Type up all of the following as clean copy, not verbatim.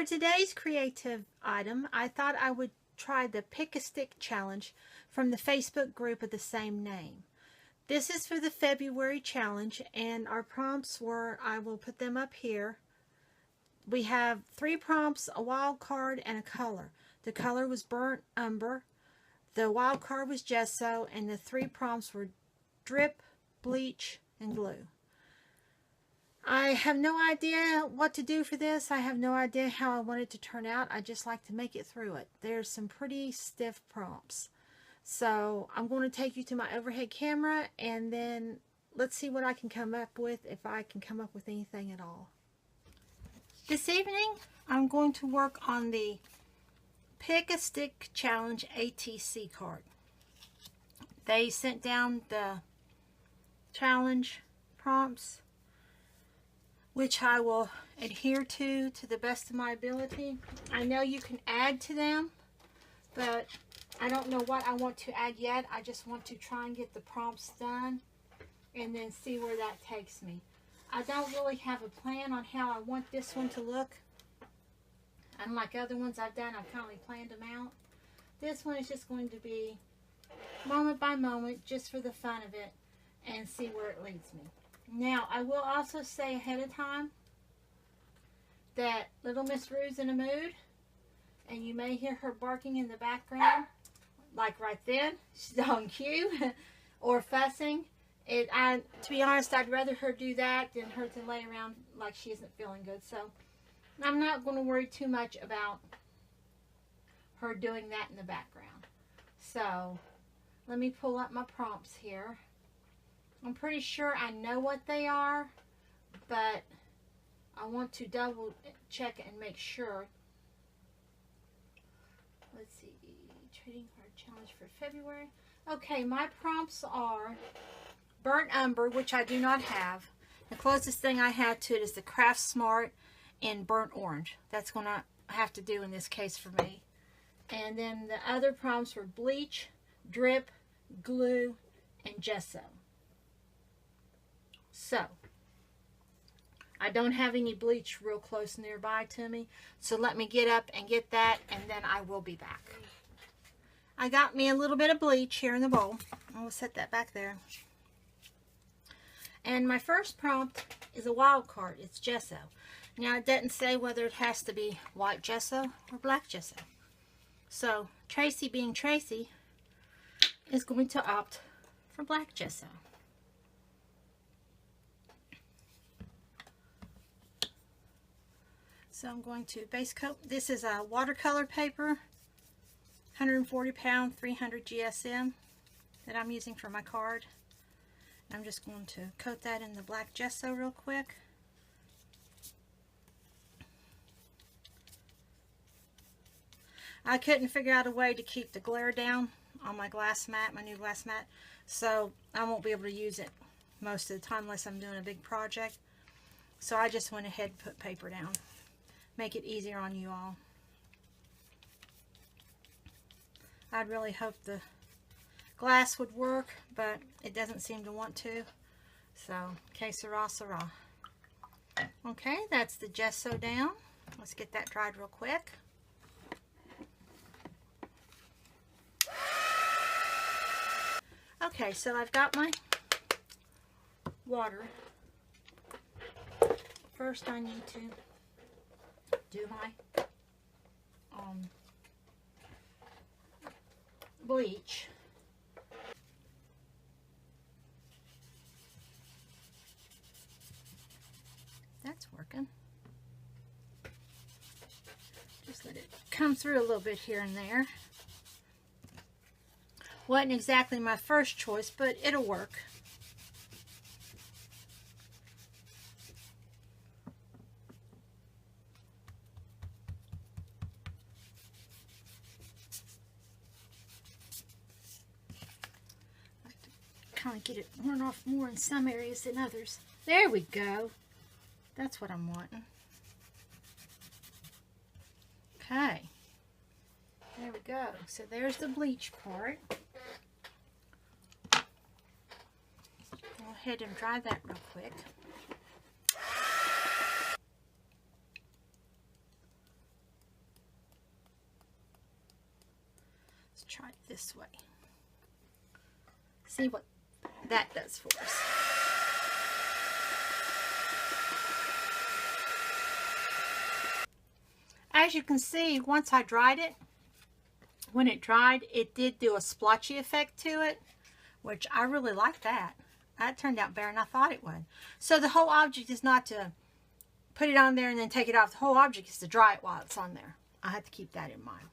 today's creative item, I thought I would try the Pick a Stick challenge from the Facebook group of the same name. This is for the February challenge, and our prompts were, I will put them up here. We have 3 prompts, a wild card, and a color. The color was burnt umber, the wild card was gesso, and the 3 prompts were drip, bleach, and glue. I have no idea what to do for this. I have no idea how I want it to turn out. I just like to make it through it. There's some pretty stiff prompts. So I'm going to take you to my overhead camera, and then let's see what I can come up with, if I can come up with anything at all. This evening, I'm going to work on the Pick a Stick Challenge ATC card. They sent down the challenge prompts, which I will adhere to the best of my ability. I know you can add to them, but I don't know what I want to add yet. I just want to try and get the prompts done and then see where that takes me. I don't really have a plan on how I want this one to look. Unlike other ones I've done, I've kind of planned them out. This one is just going to be moment by moment, just for the fun of it, and see where it leads me. Now, I will also say ahead of time that little Miss Rue's in a mood, and you may hear her barking in the background, like right then. She's on cue, or fussing. To be honest, I'd rather her do that than her to lay around like she isn't feeling good. So I'm not going to worry too much about her doing that in the background. So let me pull up my prompts here. I'm pretty sure I know what they are, but I want to double check and make sure. Let's see, trading card challenge for February. Okay, my prompts are burnt umber, which I do not have. The closest thing I have to it is the Craft Smart in burnt orange. That's going to have to do in this case for me. And then the other prompts were bleach, drip, glue, and gesso. So, I don't have any bleach real close nearby to me, so let me get up and get that, and then I will be back. I got me a little bit of bleach here in the bowl. I will set that back there. And my first prompt is a wild card. It's gesso. Now, it doesn't say whether it has to be white gesso or black gesso. So, Tracy, being Tracy, is going to opt for black gesso. So I'm going to base coat. This is a watercolor paper, 140 pound, 300 GSM that I'm using for my card. I'm just going to coat that in the black gesso real quick. I couldn't figure out a way to keep the glare down on my glass mat, my new glass mat, so I won't be able to use it most of the time unless I'm doing a big project. So I just went ahead and put paper down. Make it easier on you all. I'd really hope the glass would work, but it doesn't seem to want to. So, que sera, sera. Okay, that's the gesso down. Let's get that dried real quick. Okay, so I've got my water. First I need to do my bleach. That's working. Just let it come through a little bit here and there. Wasn't exactly my first choice, but it'll work. Kind of get it worn off more in some areas than others. There we go. That's what I'm wanting. Okay. There we go. So there's the bleach part. Go ahead and dry that real quick. see what that does for us. As you can see, once I dried it, when it dried, it did do a splotchy effect to it, which I really like that. That turned out better than I thought it would. So the whole object is not to put it on there and then take it off. The whole object is to dry it while it's on there. I have to keep that in mind.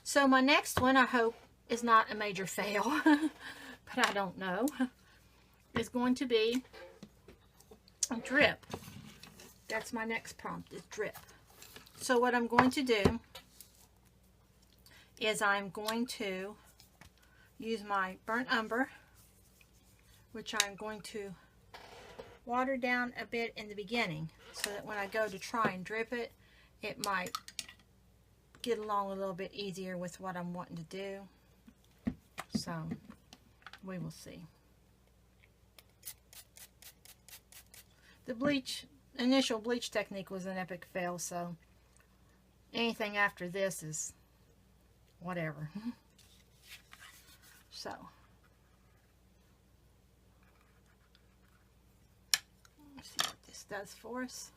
So my next one, I hope, is not a major fail, but I don't know, is going to be a drip. That's my next prompt, is drip. So what I'm going to do is I'm going to use my burnt umber, which I'm going to water down a bit in the beginning so that when I go to try and drip it, it might get along a little bit easier with what I'm wanting to do. So we will see. The initial bleach technique was an epic fail, so anything after this is whatever. So let's see what this does for us.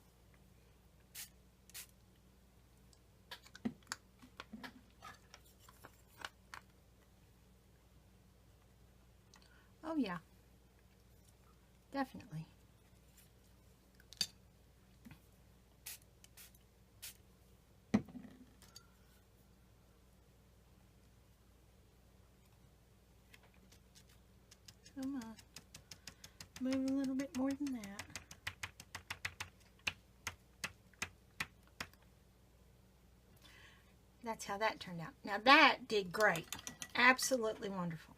Oh yeah, definitely. Come on, move a little bit more than that. That's how that turned out. Now that did great. Absolutely wonderful.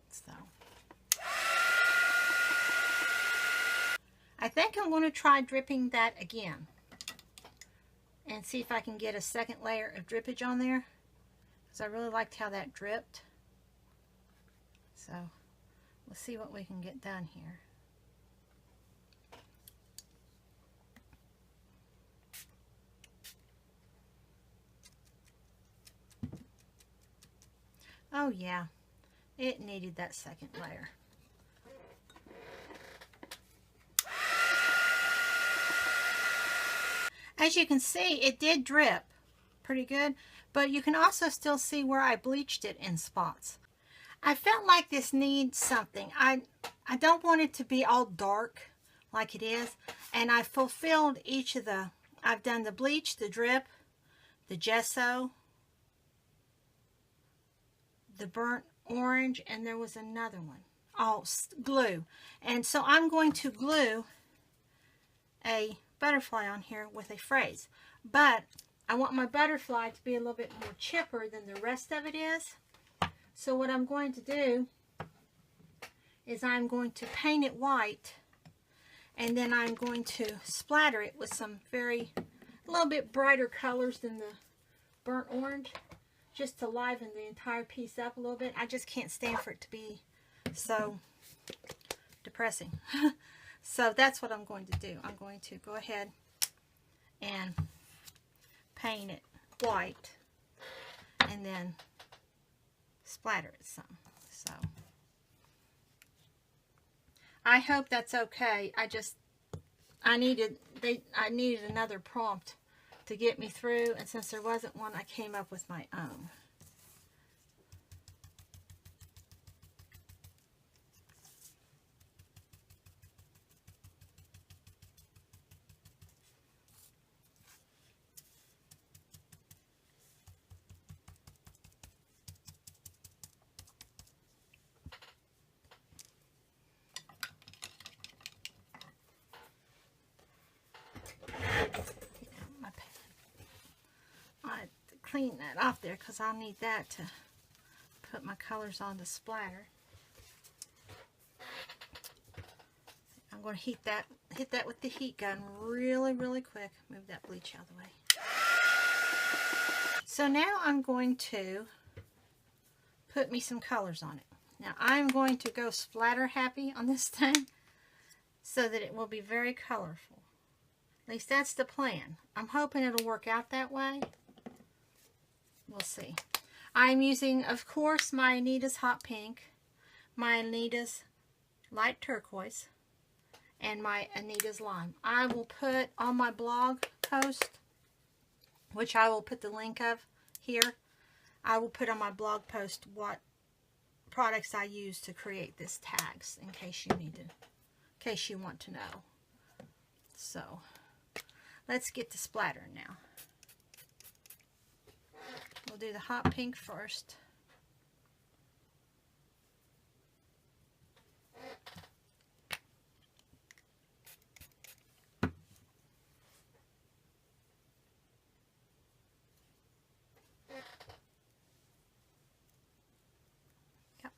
So I think I'm going to try dripping that again and see if I can get a second layer of drippage on there, because I really liked how that dripped. So we'll see what we can get done here. Oh yeah, it needed that second layer. As you can see, it did drip pretty good, but you can also still see where I bleached it in spots. I felt like this needs something. I don't want it to be all dark like it is, and I fulfilled each of the, I've done the bleach, the drip, the gesso, the burnt orange, and there was another one. Oh, glue. And so I'm going to glue a butterfly on here with a phrase. But I want my butterfly to be a little bit more chipper than the rest of it is. So what I'm going to do is I'm going to paint it white, and then I'm going to splatter it with some a little bit brighter colors than the burnt orange, just to liven the entire piece up a little bit. I just can't stand for it to be so depressing. So that's what I'm going to do. I'm going to go ahead and paint it white and then splatter it some. So I hope that's okay. I needed another prompt to get me through, and since there wasn't one, I came up with my own. Clean that off there because I'll need that to put my colors on to splatter. I'm going to hit that with the heat gun really, really quick. Move that bleach out of the way. So now I'm going to put me some colors on it. Now I'm going to go splatter happy on this thing so that it will be very colorful. At least that's the plan. I'm hoping it'll work out that way. We'll see. I'm using, of course, my Anita's Hot Pink, my Anita's Light Turquoise, and my Anita's Lime. I will put on my blog post, which I will put the link of here. I will put on my blog post what products I use to create this tags in case you want to know. So let's get to splattering now. We'll do the hot pink first. Yep,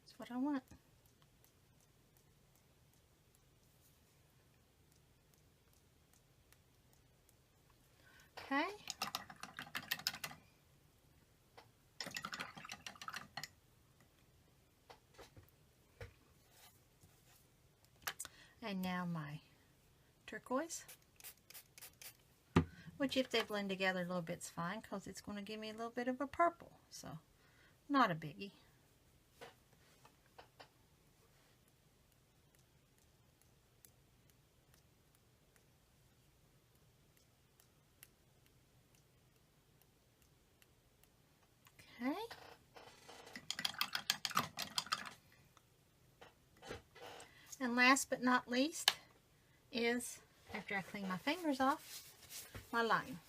that's what I want. Okay. And now my turquoise, which if they blend together a little bit's fine because it's going to give me a little bit of a purple, so not a biggie. Okay. And last but not least is, after I clean my fingers off, my lime.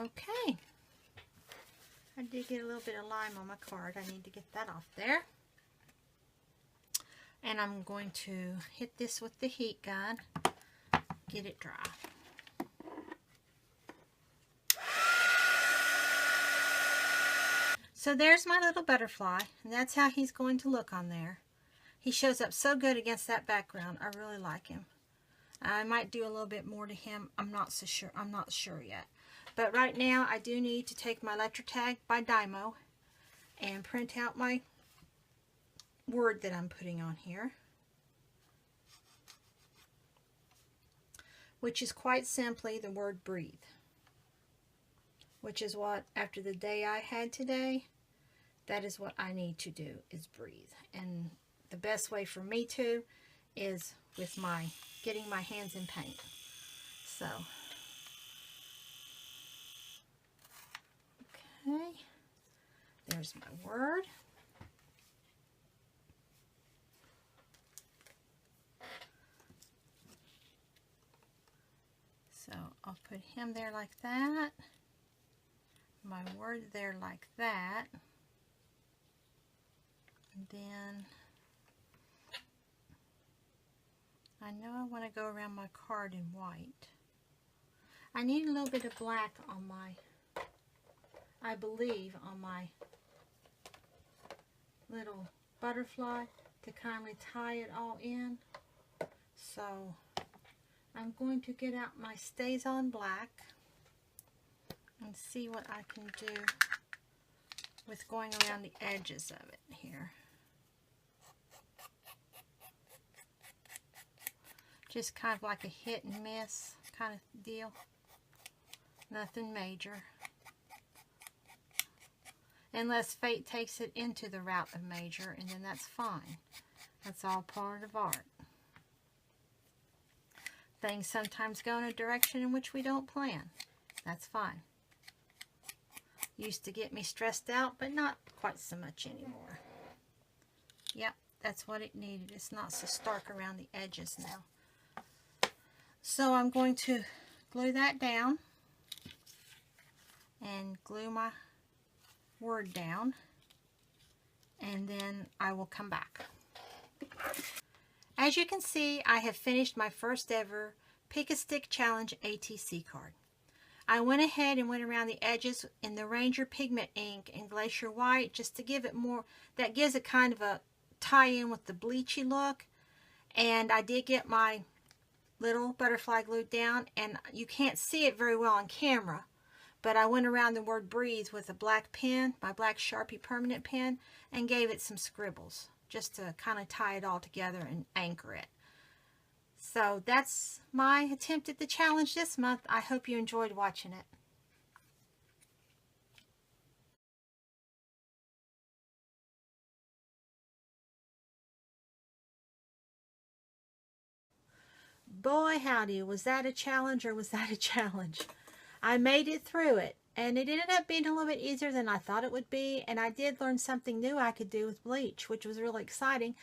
Okay, I did get a little bit of lime on my card. I need to get that off there. And I'm going to hit this with the heat gun, get it dry. So there's my little butterfly, and that's how he's going to look on there. He shows up so good against that background. I really like him. I might do a little bit more to him. I'm not so sure. I'm not sure yet. But right now, I do need to take my letter tag by Dymo and print out my word that I'm putting on here, which is quite simply the word breathe, which is what, after the day I had today, that is what I need to do, is breathe. And the best way for me to is with getting my hands in paint. So, okay, there's my word. So I'll put him there like that, my word there like that, and then I know I want to go around my card in white. I need a little bit of black on my, I believe, on my little butterfly to kind of tie it all in. So I'm going to get out my Stays On Black and see what I can do with going around the edges of it here. Just kind of like a hit and miss kind of deal. Nothing major. Unless fate takes it into the route of major, and then that's fine. That's all part of art. Things sometimes go in a direction in which we don't plan. That's fine. Used to get me stressed out, but not quite so much anymore. Yep, that's what it needed. It's not so stark around the edges now. So I'm going to glue that down and glue my word down, and then I will come back. As you can see, I have finished my first ever Pick a Stick Challenge ATC card. I went ahead and went around the edges in the Ranger Pigment ink and Glacier White just to give it more, that gives it kind of a tie-in with the bleachy look. And I did get my little butterfly glue down, and you can't see it very well on camera, but I went around the word breathe with a black pen, my black Sharpie permanent pen, and gave it some scribbles just to kind of tie it all together and anchor it. So that's my attempt at the challenge this month. I hope you enjoyed watching it. Boy howdy, was that a challenge or was that a challenge? I made it through it, and it ended up being a little bit easier than I thought it would be, and I did learn something new I could do with bleach, which was really exciting.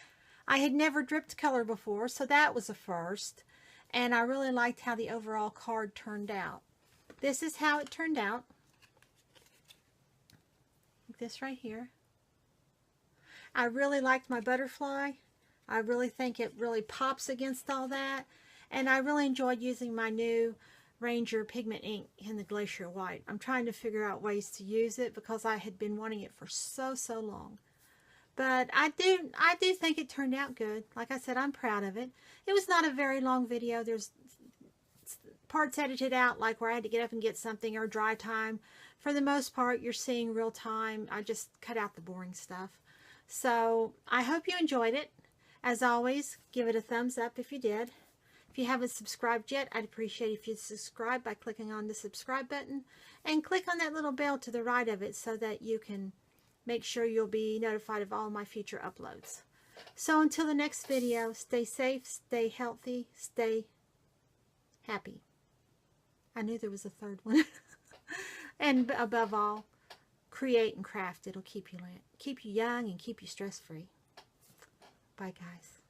I had never dripped color before, so that was a first, and I really liked how the overall card turned out. This is how it turned out. Like this right here. I really liked my butterfly. I really think it really pops against all that, and I really enjoyed using my new Ranger Pigment ink in the Glacier White. I'm trying to figure out ways to use it because I had been wanting it for so long. But I do think it turned out good. Like I said, I'm proud of it. It was not a very long video. There's parts edited out, like where I had to get up and get something, or dry time. For the most part, you're seeing real time. I just cut out the boring stuff. So I hope you enjoyed it. As always, give it a thumbs up if you did. If you haven't subscribed yet, I'd appreciate if you'd subscribe by clicking on the subscribe button, and click on that little bell to the right of it so that you can make sure you'll be notified of all my future uploads. So until the next video, stay safe, stay healthy, stay happy. I knew there was a third one. And above all, create and craft. It'll keep you young and keep you stress-free. Bye, guys.